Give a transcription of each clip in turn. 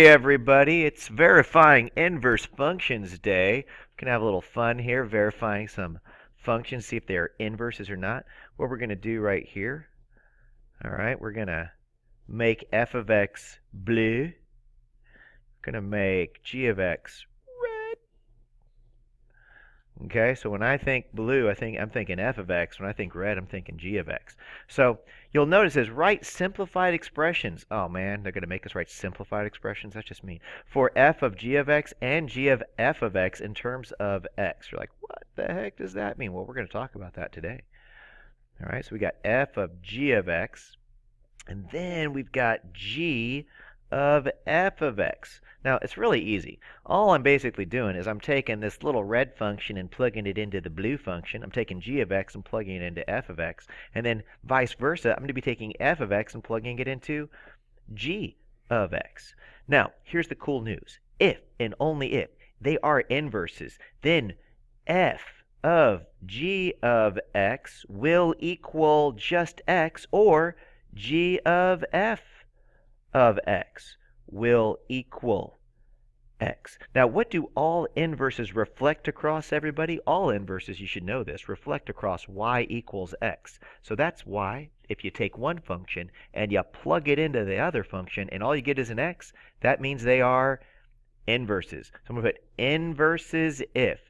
Hey everybody, it's verifying inverse functions day. We can have a little fun here verifying some functions, see if they are inverses or not. What we're going to do right here, all right, we're going to make f of x blue. We're going to make g of x red. Okay, so when I think blue, I'm thinking f of x. When I think red, I'm thinking g of x. So you'll notice is write simplified expressions. Oh man, they're going to make us write simplified expressions. That's just mean. For f of g of x and g of f of x in terms of x. You're like, what the heck does that mean? Well, we're going to talk about that today. All right, so we got f of g of x, and then we've got g of f of x. Now, it's really easy. All I'm basically doing is I'm taking this little red function and plugging it into the blue function. I'm taking g of x and plugging it into f of x. And then vice versa, I'm going to be taking f of x and plugging it into g of x. Now, here's the cool news. If and only if they are inverses, then f of g of x will equal just x, or g of f of x will equal x. Now, what do all inverses reflect across, everybody? All inverses, you should know this, reflect across y equals x. So that's why if you take one function and you plug it into the other function and all you get is an x, that means they are inverses. So I'm going to put inverses if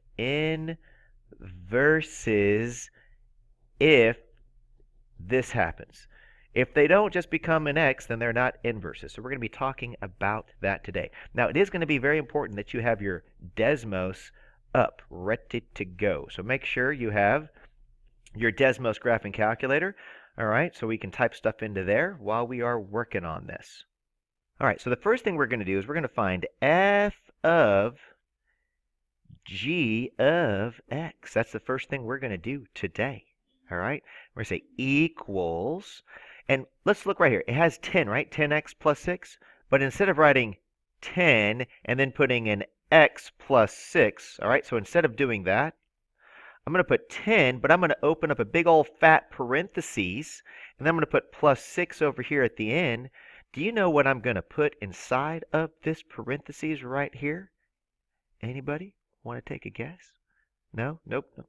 this happens. If they don't just become an x, then they're not inverses. So we're going to be talking about that today. Now, it is going to be very important that you have your Desmos up, ready to go. So make sure you have your Desmos graphing calculator, all right, so we can type stuff into there while we are working on this. All right, so the first thing we're going to do is we're going to find f of g of x. That's the first thing we're going to do today. All right, we're going to say equals, and let's look right here. It has 10, right? 10x plus 6. But instead of writing 10 and then putting an x plus 6, all right, so instead of doing that, I'm going to put 10, but I'm going to open up a big old fat parentheses, and then I'm going to put plus 6 over here at the end. Do you know what I'm going to put inside of this parentheses right here? Anybody want to take a guess? No? Nope. No.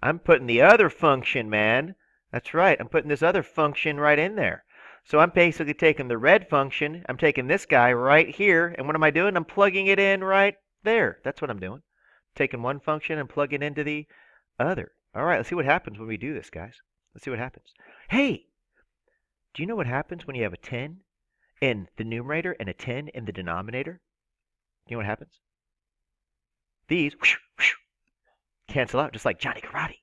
I'm putting the other function, man. That's right. I'm putting this other function right in there. So I'm basically taking the red function. I'm taking this guy right here. And what am I doing? I'm plugging it in right there. That's what I'm doing. Taking one function and plugging into the other. All right, let's see what happens when we do this, guys. Let's see what happens. Hey, do you know what happens when you have a 10 in the numerator and a 10 in the denominator? You know what happens? These whoosh, whoosh, cancel out just like Johnny Karate.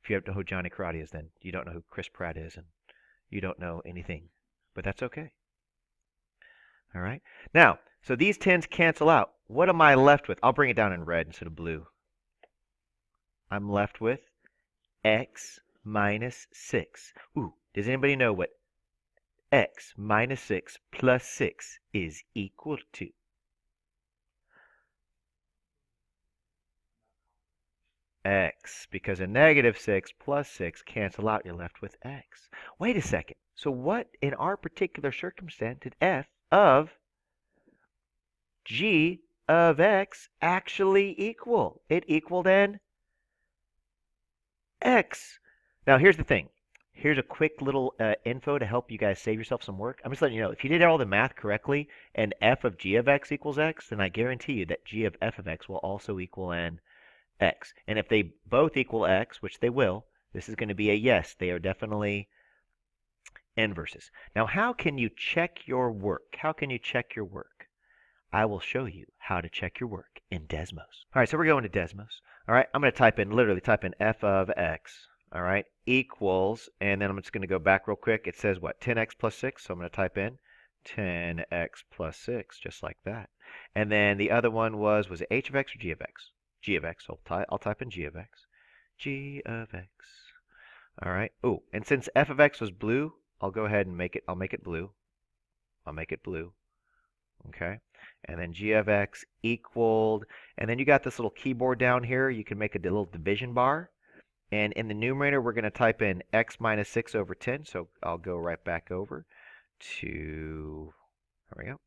If you don't know who Johnny Karate is, then you don't know who Chris Pratt is, and you don't know anything. But that's okay. All right? Now, so these 10s cancel out. What am I left with? I'll bring it down in red instead of blue. I'm left with x minus 6. Ooh, does anybody know what x minus 6 plus 6 is equal to? X, because a negative 6 plus 6 cancel out, you're left with x. Wait a second. So what, in our particular circumstance, did f of g of x actually equal? It equaled an x. Now, here's the thing. Here's a quick little info to help you guys save yourself some work. I'm just letting you know, if you did all the math correctly and f of g of x equals x, then I guarantee you that g of f of x will also equal an x. And if they both equal x, which they will, this is going to be a yes. They are definitely inverses. Now, how can you check your work? How can you check your work? I will show you how to check your work in Desmos. All right, so we're going to Desmos. All right, I'm going to literally type in f of x, all right, equals, and then I'm just going to go back real quick. It says what, 10x plus 6, so I'm going to type in 10x plus 6, just like that. And then the other one was it h of x or g of x? G of x. I'll type in g of x. G of x. All right. Oh, and since f of x was blue, I'll go ahead and I'll make it blue. I'll make it blue. Okay. And then g of x equaled, and then you got this little keyboard down here. You can make a little division bar. And in the numerator, we're going to type in x minus 6 over 10. So I'll go right back over to, there we go.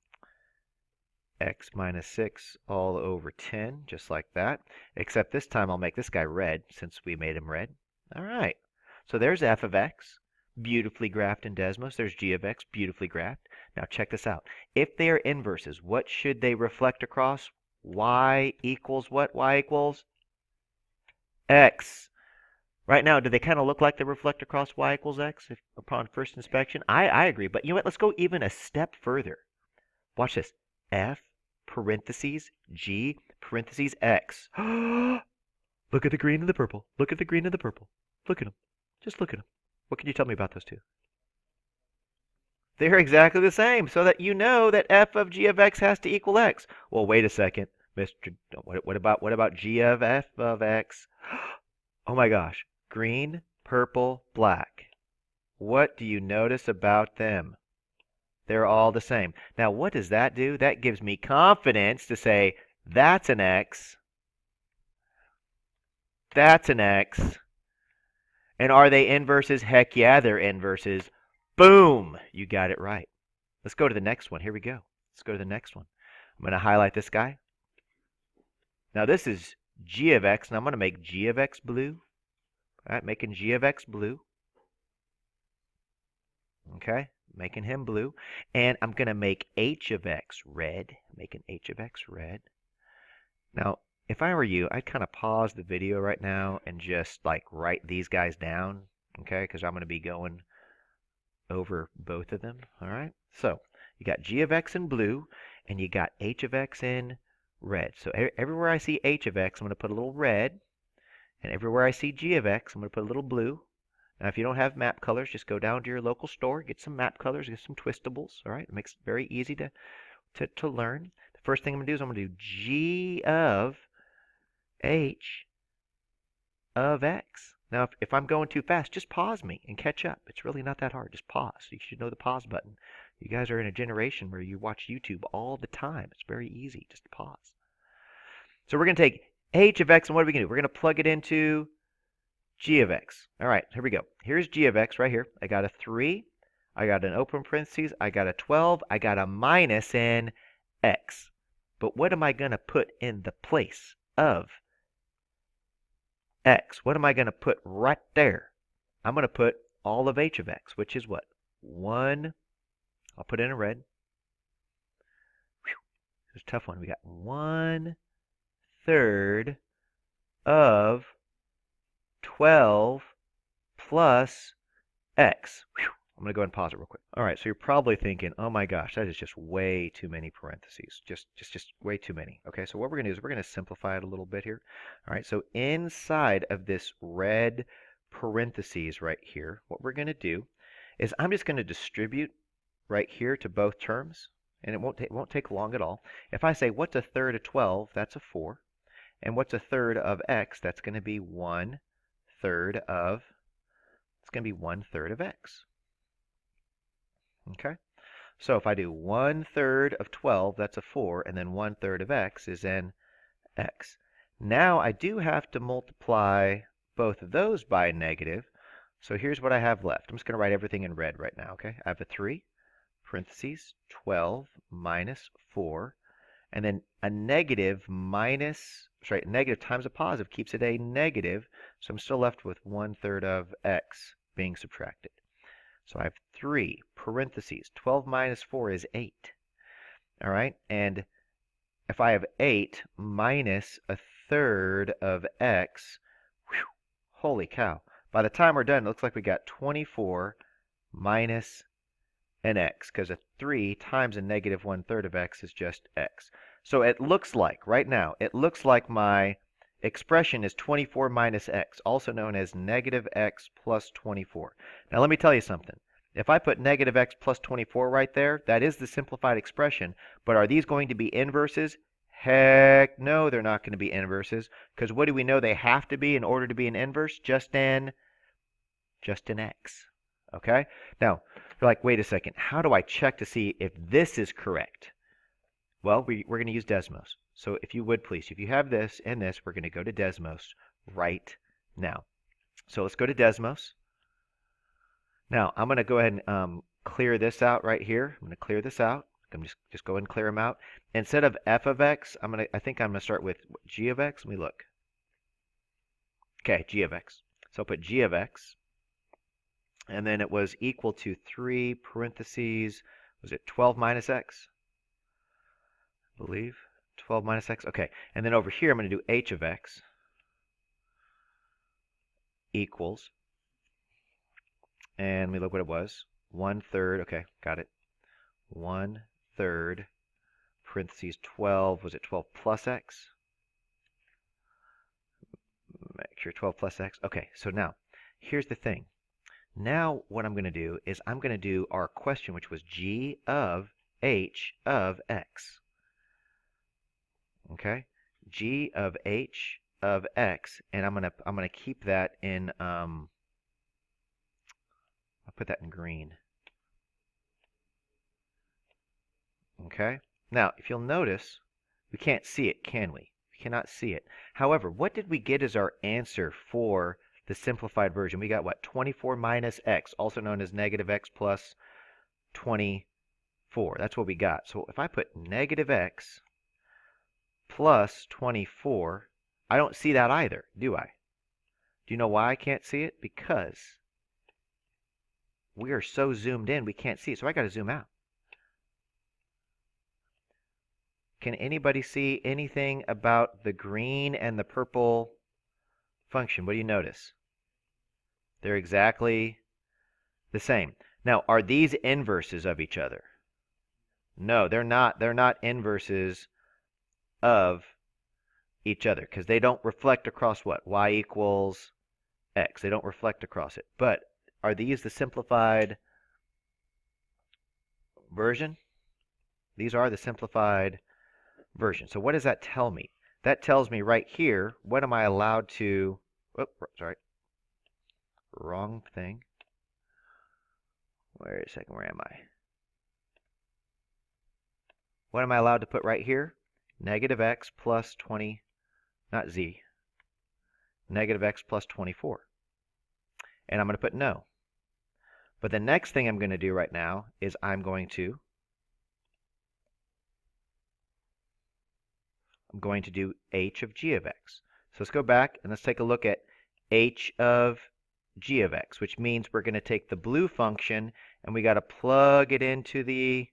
x minus 6 all over 10, just like that. Except this time I'll make this guy red since we made him red. All right. So there's f of x, beautifully graphed in Desmos. There's g of x, beautifully graphed. Now check this out. If they are inverses, what should they reflect across? Y equals what? Y equals x. Right now, do they kind of look like they reflect across y equals x upon first inspection? I agree, but you know what? Let's go even a step further. Watch this. F parentheses G parentheses X. Look at the green and the purple. Look at the green and the purple. Look at them. Just look at them. What can you tell me about those two? They're exactly the same, so that you know that f of g of x has to equal x. Well, wait a second, Mr. What about g of f of x? Oh my gosh. Green, purple, black. What do you notice about them? They're all the same. Now, what does that do? That gives me confidence to say, that's an X. That's an X. And are they inverses? Heck yeah, they're inverses. Boom! You got it right. Let's go to the next one. Here we go. Let's go to the next one. I'm going to highlight this guy. Now, this is g of x, and I'm going to make g of x blue. All right, making g of x blue. Okay, making him blue. And I'm going to make h of x red. Making h of x red. Now, if I were you, I'd kind of pause the video right now and just like write these guys down, okay? Because I'm going to be going over both of them, all right? So you got g of x in blue, and you got h of x in red. So everywhere I see h of x, I'm going to put a little red. And everywhere I see g of x, I'm going to put a little blue. Now, if you don't have map colors, just go down to your local store, get some map colors, get some twistables, all right? It makes it very easy to learn. The first thing I'm going to do is I'm going to do g of h of x. Now, if I'm going too fast, just pause me and catch up. It's really not that hard. Just pause. You should know the pause button. You guys are in a generation where you watch YouTube all the time. It's very easy. Just pause. So we're going to take h of x, and what are we going to do? We're going to plug it into g of x. All right, here we go. Here's g of x right here. I got a 3. I got an open parentheses. I got a 12. I got a minus in x. But what am I going to put in the place of x? What am I going to put right there? I'm going to put all of h of x, which is what? 1. I'll put it in red. Whew. It's a tough one. We got 1/3 of 12 plus x. Whew. I'm going to go ahead and pause it real quick. All right, so you're probably thinking, oh my gosh, that is just way too many parentheses. Just way too many. Okay, so what we're going to do is we're going to simplify it a little bit here. All right, so inside of this red parentheses right here, what we're going to do is I'm just going to distribute right here to both terms, and it won't take long at all. If I say, what's 1/3 of 12? That's a 4. And what's 1/3 of x? That's going to be 1/3 of, it's going to be 1/3 of x. Okay, so if I do 1/3 of 12, that's a 4, and then 1/3 of x is in x. Now I do have to multiply both of those by a negative, so here's what I have left. I'm just going to write everything in red right now, okay? I have a 3, parentheses, 12 minus 4, and then a negative minus, sorry, negative times a positive keeps it a negative, so I'm still left with 1/3 of x being subtracted. So I have 3, parentheses, 12 minus 4 is 8. All right, and if I have 8 minus 1/3 of x, whew, holy cow. By the time we're done, it looks like we got 24 minus an x, because a 3 times a negative 1/3 of x is just x. So it looks like, right now, it looks like my expression is 24 minus x, also known as negative x plus 24. Now let me tell you something. If I put negative x plus 24 right there, that is the simplified expression, but are these going to be inverses? Heck no, they're not going to be inverses, because what do we know they have to be in order to be an inverse? Just in x. Okay? Now, you're like, wait a second, how do I check to see if this is correct? Well, we're going to use Desmos. So if you would please, if you have this and this, we're going to go to Desmos right now. So let's go to Desmos. Now, I'm going to go ahead and clear this out right here. I'm going to clear this out. I'm just go ahead and clear them out. Instead of f of x, I think I'm gonna start with g of x. Let me look. Okay, g of x. So I'll put g of x, and then it was equal to 3 parentheses, was it 12 minus x? I believe 12 minus x. Okay, and then over here I'm going to do h of x equals, and let me look what it was. 1/3. Okay, got it. 1/3 parentheses 12. Was it 12 plus x? Make sure 12 plus x. Okay, so now here's the thing. Now what I'm going to do is I'm going to do our question, which was g of h of x. Okay, g of h of x, and I'm gonna keep that in I'll put that in green. Okay, now if you'll notice, we can't see it, can we? We cannot see it. However, what did we get as our answer for the simplified version? We got what? 24 minus x, also known as negative x plus 24. That's what we got. So if I put negative x plus 24, I don't see that either, do I? Do you know why I can't see it? Because we are so zoomed in, we can't see it. So I got to zoom out. Can anybody see anything about the green and the purple function? What do you notice? They're exactly the same. Now, are these inverses of each other? No, they're not. They're not inverses of each other because they don't reflect across what? Y equals x. They don't reflect across it. But are these the simplified version? These are the simplified version. So what does that tell me? That tells me right here, what am I allowed to, sorry, wrong thing. Wait a second, where am I? What am I allowed to put right here? Negative x plus 20, not z, negative x plus 24. And I'm going to put no. But the next thing I'm going to do right now is I'm going to do h of g of x. So let's go back and let's take a look at h of g of x, which means we're going to take the blue function and we got to plug it into the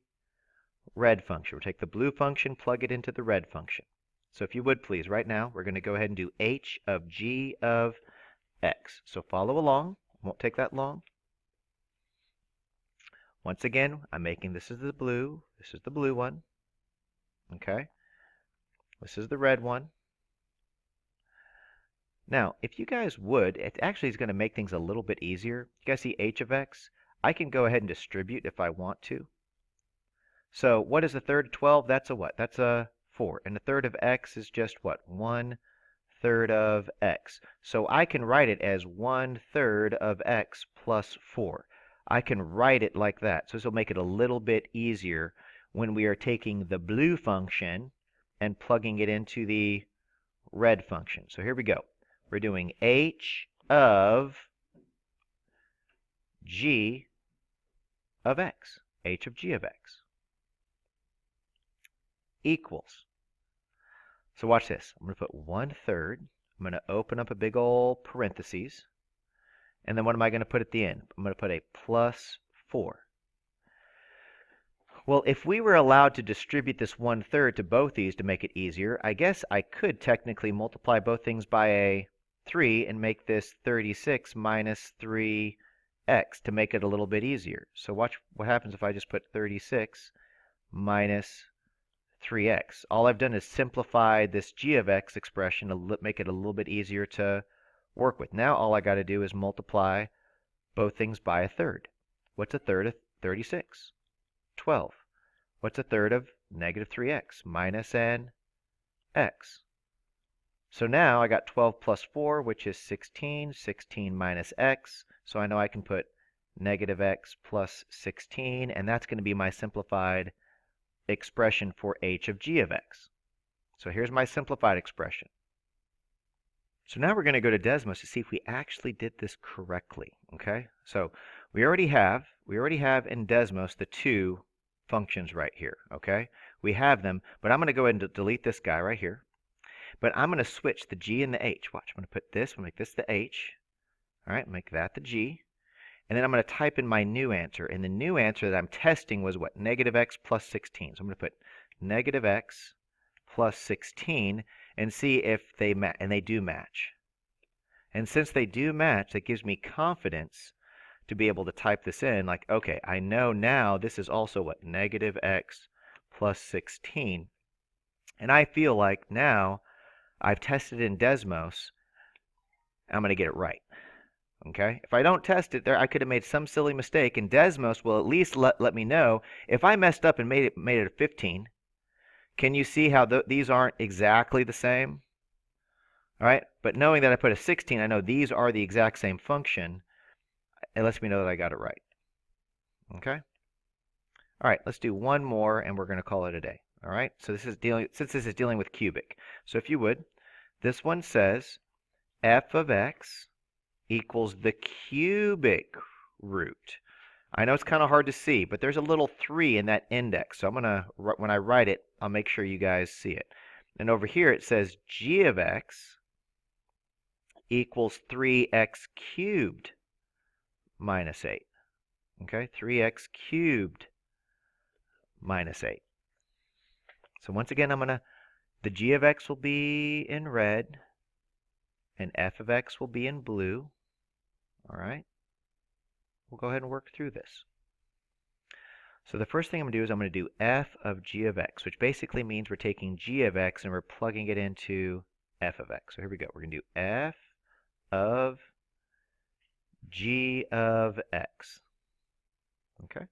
red function. We'll take the blue function, plug it into the red function. So if you would please, right now, we're going to go ahead and do h of g of x. So follow along. Won't take that long. Once again, I'm making this is the blue one. Okay. This is the red one. Now, if you guys would, it actually is going to make things a little bit easier. You guys see h of x? I can go ahead and distribute if I want to. So what is a third of 12? That's a what? That's a 4. And a third of x is just what? 1/3 of x. So I can write it as 1/3 of x plus 4. I can write it like that. So this will make it a little bit easier when we are taking the blue function and plugging it into the red function. So here we go. We're doing h of g of x. H of g of x equals. So watch this. I'm going to put 1/3. I'm going to open up a big old parentheses. And then what am I going to put at the end? I'm going to put a plus 4. Well, if we were allowed to distribute this 1/3 to both these to make it easier, I guess I could technically multiply both things by a 3 and make this 36 minus 3x to make it a little bit easier. So watch what happens if I just put 36 minus 3x. All I've done is simplify this g of x expression to make it a little bit easier to work with. Now all I got to do is multiply both things by a third. What's a third of 36? 12. What's a third of negative 3x? Minus an x. So now I got 12 plus 4, which is 16. 16 minus x. So I know I can put negative x plus 16, and that's going to be my simplified expression for h of g of x. So here's my simplified expression. So now we're going to go to Desmos to see if we actually did this correctly. Okay, so we already have in Desmos the two functions right here, okay? We have them, but I'm going to go ahead and delete this guy right here. But I'm going to switch the G and the H. Watch, I'm going to put this, I'm going to make this the H. All right, make that the G. And then I'm going to type in my new answer. And the new answer that I'm testing was what? Negative x plus 16. So I'm going to put negative x plus 16 and see if they match. And they do match. And since they do match, that gives me confidence to be able to type this in. Like, okay, I know now this is also what? Negative x plus 16. And I feel like now I've tested in Desmos, I'm going to get it right. Okay? If I don't test it there, I could have made some silly mistake, and Desmos will at least let me know if I messed up and made it a 15. Can you see how these aren't exactly the same? All right? But knowing that I put a 16, I know these are the exact same function. It lets me know that I got it right. Okay? All right, let's do one more, and we're going to call it a day. All right? So this is since this is dealing with cubic. So if you would, this one says f of x equals the cubic root. I know it's kind of hard to see, but there's a little 3 in that index. So I'm going to, when I write it, I'll make sure you guys see it. And over here it says g of x equals 3x cubed minus 8. Okay, 3x cubed minus 8. So once again, the g of x will be in red, and f of x will be in blue. All right, we'll go ahead and work through this. So the first thing I'm going to do is I'm going to do f of g of x, which basically means we're taking g of x and we're plugging it into f of x. So here we go. We're going to do f of g of x. Okay.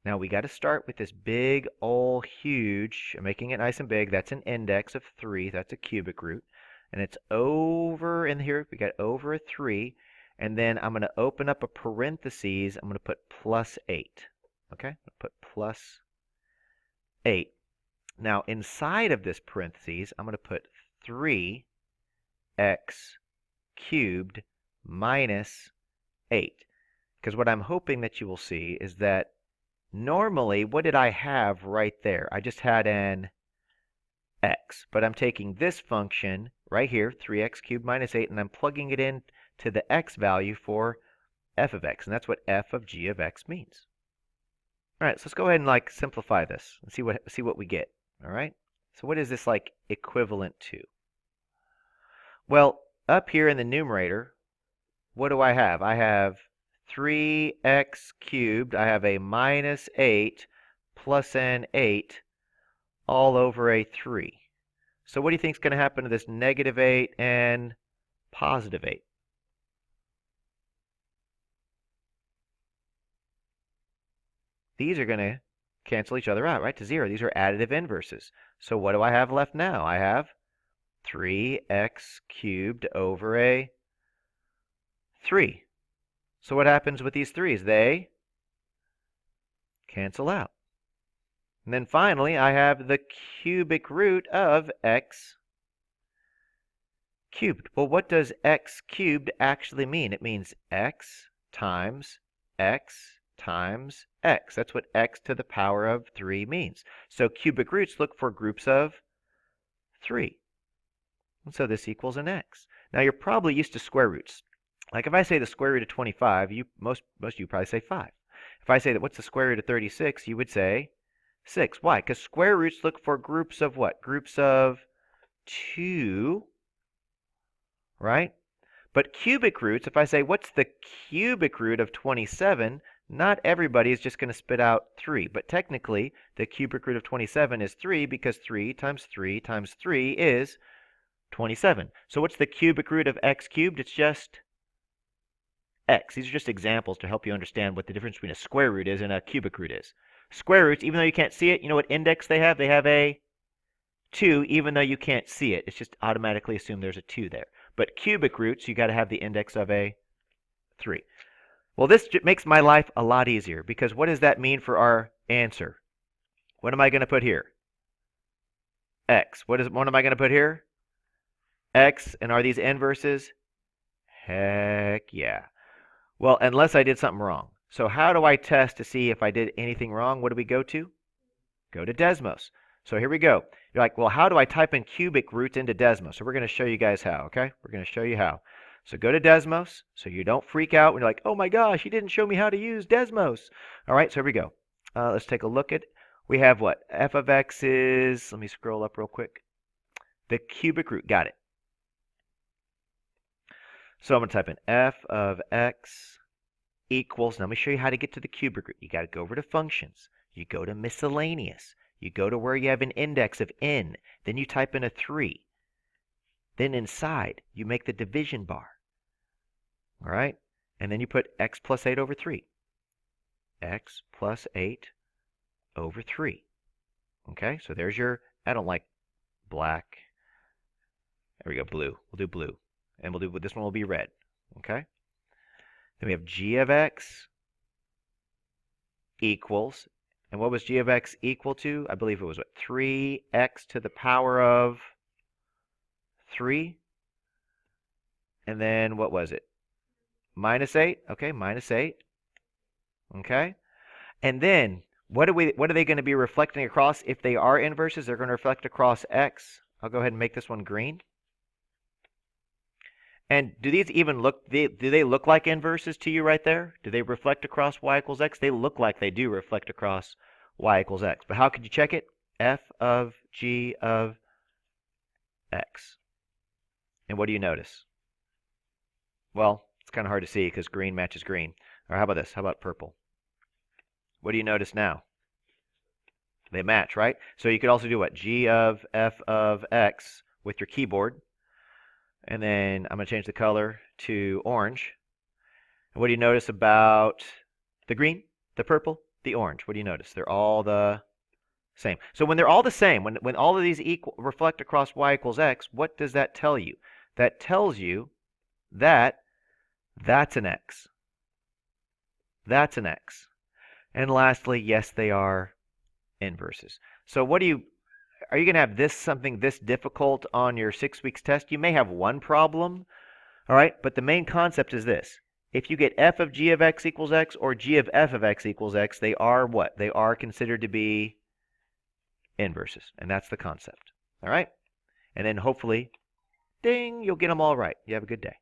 Now we got to start with this big, old, huge, I'm making it nice and big. That's an index of 3. That's a cubic root. And it's over in here. We got over a 3. And then I'm going to open up a parentheses. I'm going to put plus 8. Okay? I'm going to put plus 8. Now inside of this parentheses, I'm going to put 3x cubed minus 8. Because what I'm hoping that you will see is that normally, what did I have right there? I just had an x. But I'm taking this function right here, 3x cubed minus 8, and I'm plugging it in to the x value for f of x. And that's what f of g of x means. All right, so let's go ahead and simplify this and see what we get. All right? So what is this equivalent to? Well, up here in the numerator, what do I have? I have 3x cubed. I have a minus 8 plus an 8 all over a 3. So what do you think is going to happen to this negative 8 and positive 8? These are going to cancel each other out, right, to 0. These are additive inverses. So what do I have left now? I have 3x cubed over a 3. So what happens with these 3's? They cancel out. And then finally, I have the cubic root of x cubed. Well, what does x cubed actually mean? It means x times x times x. That's what x to the power of 3 means. So cubic roots look for groups of 3. And so this equals an x. Now you're probably used to square roots. Like if I say the square root of 25, most of you probably say 5. If I say that what's the square root of 36, you would say 6. Why? Because square roots look for groups of what? Groups of 2, right? But cubic roots, if I say what's the cubic root of 27, not everybody is just going to spit out 3. But technically, the cubic root of 27 is 3 because 3 times 3 times 3 is 27. So what's the cubic root of x cubed? It's just x. These are just examples to help you understand what the difference between a square root is and a cubic root is. Square roots, even though you can't see it, you know what index they have? They have a 2, even though you can't see it. It's just automatically assumed there's a 2 there. But cubic roots, you got to have the index of a 3. Well, this makes my life a lot easier because what does that mean for our answer? What am I going to put here? X. What am I going to put here? X. And are these inverses? Heck yeah. Well, unless I did something wrong. So how do I test to see if I did anything wrong? What do we go to? Go to Desmos. So here we go. You're like, well, how do I type in cubic roots into Desmos? So we're going to show you guys how, okay? We're going to show you how. So go to Desmos so you don't freak out when you're like, oh my gosh, he didn't show me how to use Desmos. All right, so here we go. Let's take a look at, we have what? F of x is, let me scroll up real quick. The cubic root, got it. So I'm going to type in f of x equals, now let me show you how to get to the cubic root. You got to go over to functions. You go to miscellaneous. You go to where you have an index of n. Then you type in a 3. Then inside, you make the division bar. All right? And then you put x plus 8 over 3. X plus 8 over 3. Okay? So there's your, I don't like black. There we go, blue. We'll do blue. And we'll do, this one will be red. Okay? Then we have g of x equals, and what was g of x equal to? I believe it was what? 3x to the power of 3. And then what was it? Minus 8. Okay, minus 8. Okay? And then what are they going to be reflecting across? If they are inverses, they're going to reflect across x. I'll go ahead and make this one green. And do these even look, do they look like inverses to you right there? Do they reflect across y equals x? They look like they do reflect across y equals x. But how could you check it? F of g of x. And what do you notice? Well, it's kind of hard to see because green matches green. Or how about this? How about purple? What do you notice now? They match, right? So you could also do what? G of f of x with your keyboard. And then I'm going to change the color to orange. And what do you notice about the green, the purple, the orange? What do you notice? They're all the same. So when they're all the same, when all of these reflect across y equals x, what does that tell you? That tells you that that's an x. That's an x. And lastly, yes, they are inverses. So what do you, are you going to have this something this difficult on your 6 weeks test? You may have one problem, all right? But the main concept is this. If you get f of g of x equals x or g of f of x equals x, they are what? They are considered to be inverses. And that's the concept, all right? And then hopefully, ding, you'll get them all right. You have a good day.